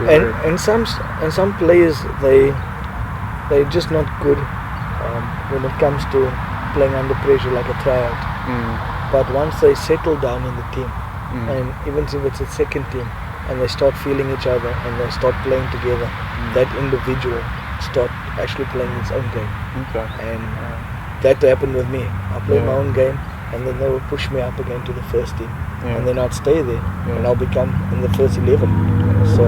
And some players they're just not good when it comes to playing under pressure like a tryout. But once they settle down in the team, and even if it's a second team, and they start feeling each other and they start playing together, that individual start actually playing his own game. Okay. And that happened with me. I played my own game, and then they would push me up again to the first team, and then I'd stay there, and I'll become in the first 11. So.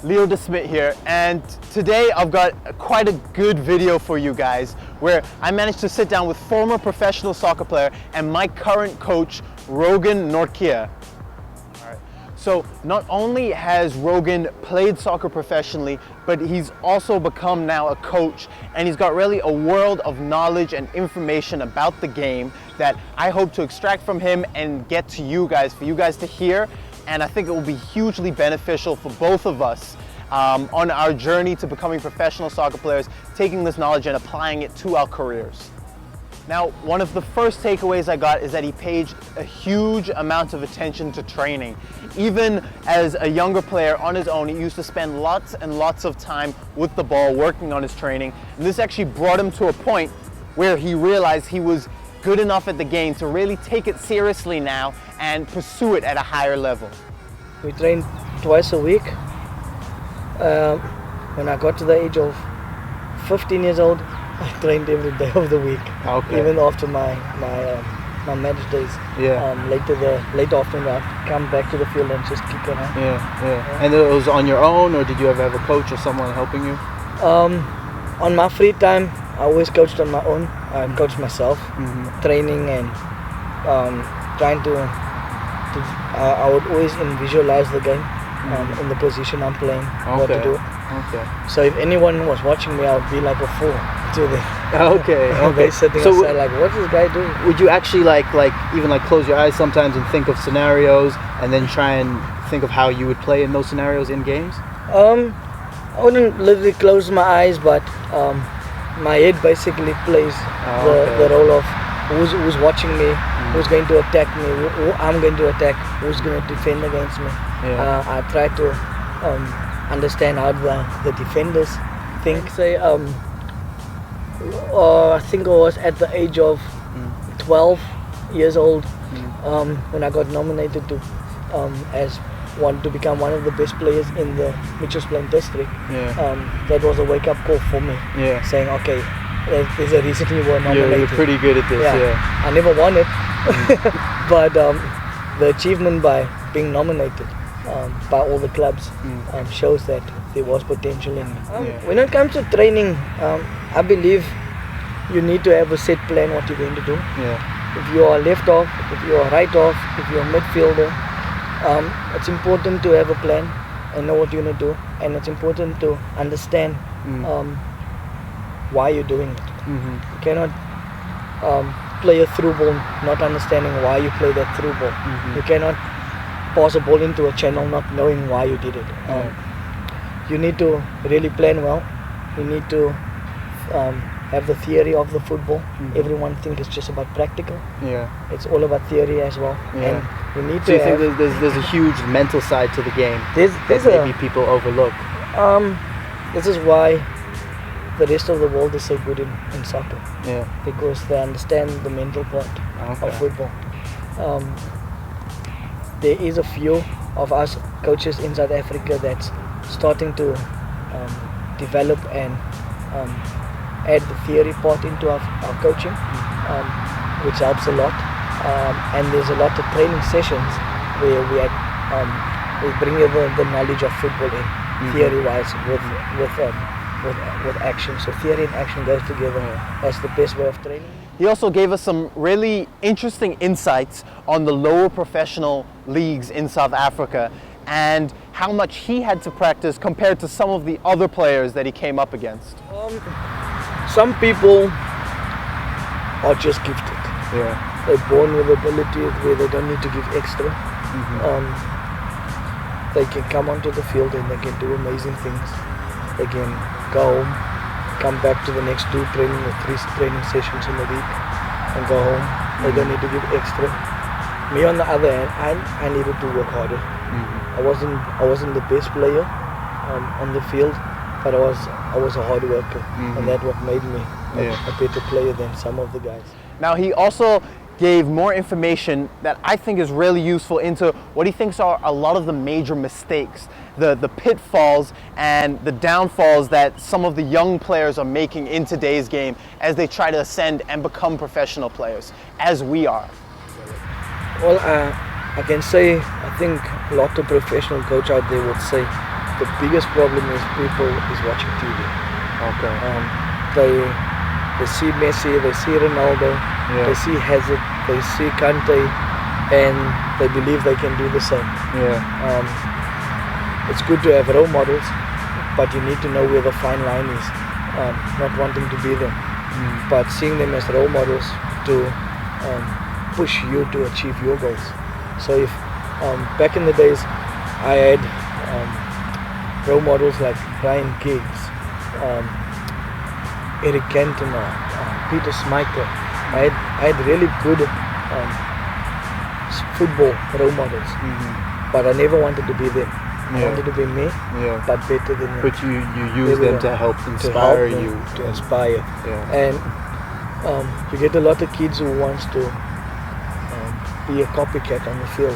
Leo De Smit here, and today I've got quite a good video for you guys where I managed to sit down with former professional soccer player and my current coach, Rogan Nortjie. So not only has Rogan played soccer professionally, but he's also become now a coach, and he's got really a world of knowledge and information about the game that I hope to extract from him and get to you guys, for you guys to hear. And I think it will be hugely beneficial for both of us on our journey to becoming professional soccer players, taking this knowledge and applying it to our careers. Now, one of the first takeaways I got is that he paid a huge amount of attention to training. Even as a younger player on his own, he used to spend lots and lots of time with the ball working on his training. And this actually brought him to a point where he realized he was good enough at the game to really take it seriously now and pursue it at a higher level. We trained twice a week. When I got to the age of 15 years old, I trained every day of the week. Okay. Even after my match days. Late afternoon, I'd come back to the field and just keep going. And it was on your own, or did you ever have a coach or someone helping you? On my free time, I always coached on my own. I coached myself, training and trying to I would always visualize the game in the position I'm playing, what to do. So if anyone was watching me, I would be like a fool to them. They sitting aside like, what's this guy doing? Would you actually even close your eyes sometimes and think of scenarios and then try and think of how you would play in those scenarios in games? I wouldn't literally close my eyes, but my head basically plays the role of who's watching me, who's going to attack me, who I'm going to attack, who's going to defend against me. I try to understand how the defenders think. I think I was at the age of 12 years old when I got nominated to become one of the best players in the Mitchells Plain district. That was a wake-up call for me, saying, okay, there's a reason you were nominated. You're pretty good at this. I never won it, but the achievement by being nominated by all the clubs shows that there was potential in me. When it comes to training, I believe you need to have a set plan what you're going to do. If you are left off, if you are right off, if you're a midfielder, it's important to have a plan and know what you're going to do, and it's important to understand why you're doing it. You cannot play a through ball not understanding why you play that through ball. You cannot pass a ball into a channel not knowing why you did it. You need to really plan well. You need to have the theory of the football. Everyone thinks it's just about practical. It's all about theory as well. And you need so you think there's a huge mental side to the game that maybe people overlook? This is why the rest of the world is so good in soccer. Because they understand the mental part of football. There is a few of us coaches in South Africa that's starting to develop and add the theory part into our coaching, which helps a lot. And there's a lot of training sessions where we bring the knowledge of football in, theory-wise, with action. So theory and action goes together. That's the best way of training. He also gave us some really interesting insights on the lower professional leagues in South Africa and how much he had to practice compared to some of the other players that he came up against. Some people are just gifted. They're born with ability where they don't need to give extra. they can come onto the field and they can do amazing things. They can go home, come back to the next 2 training or 3 training sessions in a week and go home. They don't need to give extra. Me on the other hand, I needed to work harder. I wasn't the best player on the field, but I was a hard worker, and that's what made me a better player than some of the guys. Now he also gave more information that I think is really useful into what he thinks are a lot of the major mistakes, the pitfalls and the downfalls that some of the young players are making in today's game as they try to ascend and become professional players, as we are. Well, I can say, I think a lot of professional coach out there would say the biggest problem is people is watching TV. Okay. They see Messi, they see Ronaldo, they see Hazard, they see Kante, and they believe they can do the same. It's good to have role models, but you need to know where the fine line is. Not wanting to be them, but seeing them as role models to push you to achieve your goals. So if back in the days I had role models like Ryan Giggs, Eric Cantona, Peter Schmeichel. I had really good football role models, but I never wanted to be them. I wanted to be me, but better than them. But you use them to help inspire you. To inspire. And you get a lot of kids who wants to be a copycat on the field.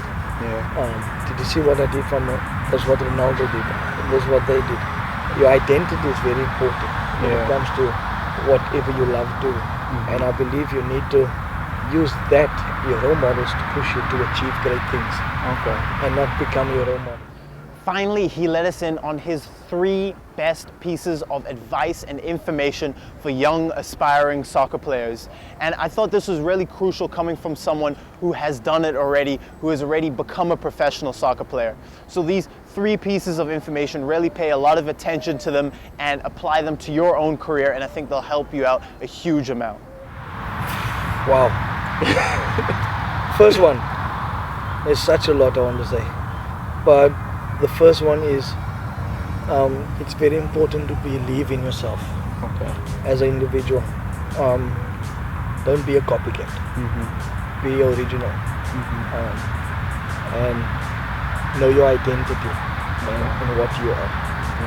Did you see what I did that's what Ronaldo did. That's what they did. Your identity is very important when it comes to whatever you love doing. And I believe you need to use that, your role models, to push you to achieve great things. And not become your role model. Finally, he let us in on his 3 best pieces of advice and information for young aspiring soccer players. And I thought this was really crucial coming from someone who has done it already, who has already become a professional soccer player. So these 3 pieces of information, really pay a lot of attention to them and apply them to your own career, and I think they'll help you out a huge amount. Wow. First one, there's such a lot I want to say, but the first one is it's very important to believe in yourself as an individual. Don't be a copycat. Be original. And know your identity and what you are.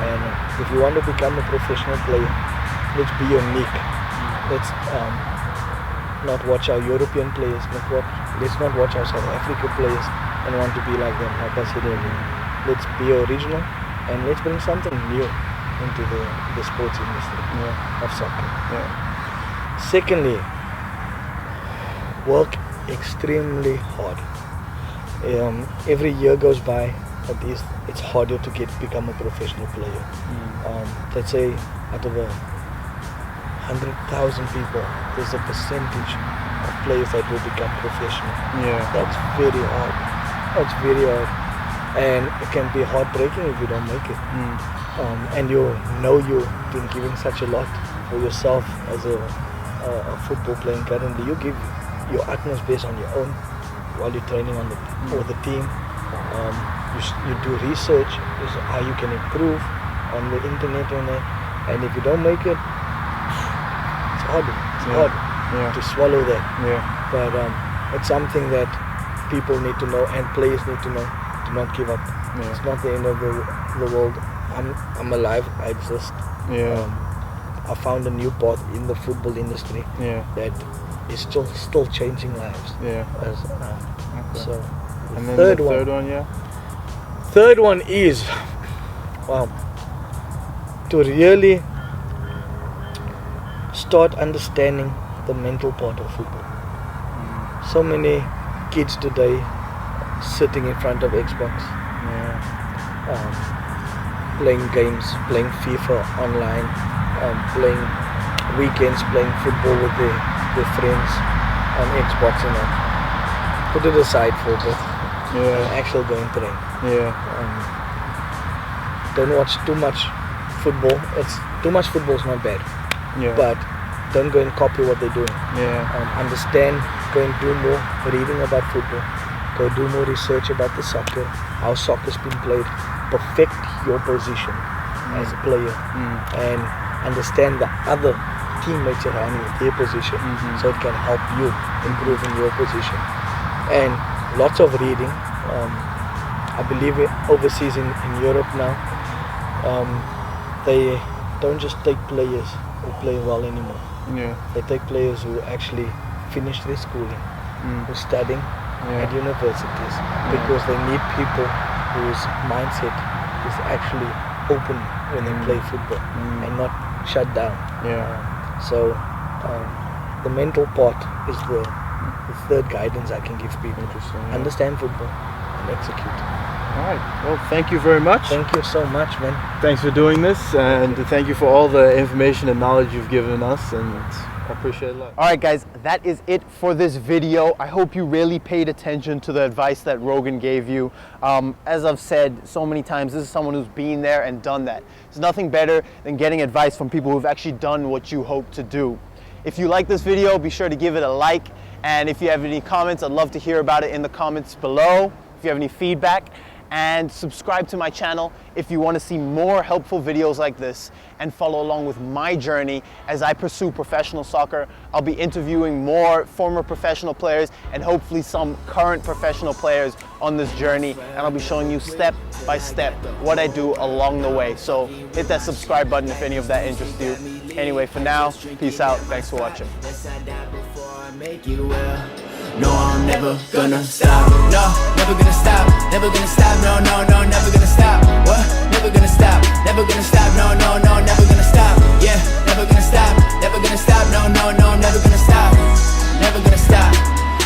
And if you want to become a professional player, let's be unique. Let's not watch our European players. Let's not watch our South African players and want to be like them. Like I said earlier, let's be original and let's bring something new into the sports industry of soccer. Secondly, work extremely hard. Every year goes by, at least it's harder to become a professional player. Let's say out of 100,000 people, there's a percentage of players that will become professional. That's very hard. That's very hard. And it can be heartbreaking if you don't make it. And you know you've been giving such a lot for yourself as a football player currently. You give your utmost best on your own while you're training for the team. You do research is how you can improve on the internet and if you don't make it, it's hard. It's hard to swallow that. But it's something that people need to know and players need to know. Do not give up. It's not the end of the world. I'm alive. I exist. I found a new path in the football industry that is still changing lives. So and then third the one, third one, Third one is to really start understanding the mental part of football. So many kids today sitting in front of Xbox, playing games, playing FIFA online, playing weekends, playing football with their friends on Xbox and that. Put it aside for a bit. Actual go and train. Don't watch too much football. Too much football is not bad. But don't go and copy what they're doing. Understand, go and do more reading about football. Go do more research about the soccer, how soccer's been played. Perfect your position as a player and understand the other teammates around you, their position, so it can help you improve in your position. And lots of reading. I believe overseas in Europe now, they don't just take players who play well anymore. Yeah. They take players who actually finish their schooling, who are studying at universities, because they need people whose mindset is actually open when they play football and not shut down. So the mental part is the third guidance I can give people. Understand football and execute. All right. Well, thank you very much. Thank you so much, man. Thanks for doing this, and thank you for all the information and knowledge you've given us, and I appreciate it a lot. All right, guys, that is it for this video. I hope you really paid attention to the advice that Rogan gave you. As I've said so many times, this is someone who's been there and done that. There's nothing better than getting advice from people who've actually done what you hope to do. If you like this video, be sure to give it a like, and if you have any comments, I'd love to hear about it in the comments below. If you have any feedback, and subscribe to my channel if you want to see more helpful videos like this and follow along with my journey as I pursue professional soccer. I'll be interviewing more former professional players and hopefully some current professional players on this journey, and I'll be showing you step by step what I do along the way. So hit that subscribe button if any of that interests you. Anyway, for now, peace out. Thanks for watching. No, I'm never gonna stop. No, never gonna stop. Never gonna stop. No, no, no, never gonna stop. What? Never gonna stop. Never gonna stop. No, no, no, never gonna stop. Yeah, never gonna stop. Never gonna stop. No, no, no, never gonna stop. Never gonna stop.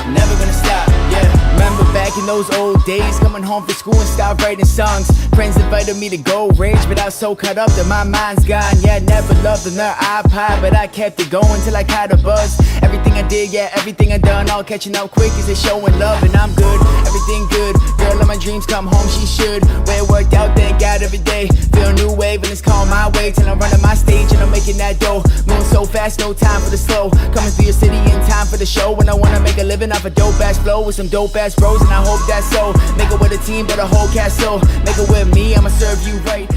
I'm never gonna stop. Yeah. Remember back in those old days, coming home from school and start writing songs. Friends invited me to go rage, but I was so caught up that my mind's gone. Yeah, never loved another iPod, but I kept it going till I caught a buzz. Everything I did, yeah, everything I done, all catching up quick is it showing love, and I'm good, everything good. Girl, let my dreams come home, she should. Way it worked out, thank God every day. Feel a new wave and it's called my way till I'm running my stage and I'm making that dough. Moving so fast, no time for the slow. Coming through your city in time for the show, and I wanna make a living off a dope ass flow with some dope ass bros, and I hope that's so. Make it with a team, but a whole cast so. Make it with me, I'ma serve you right.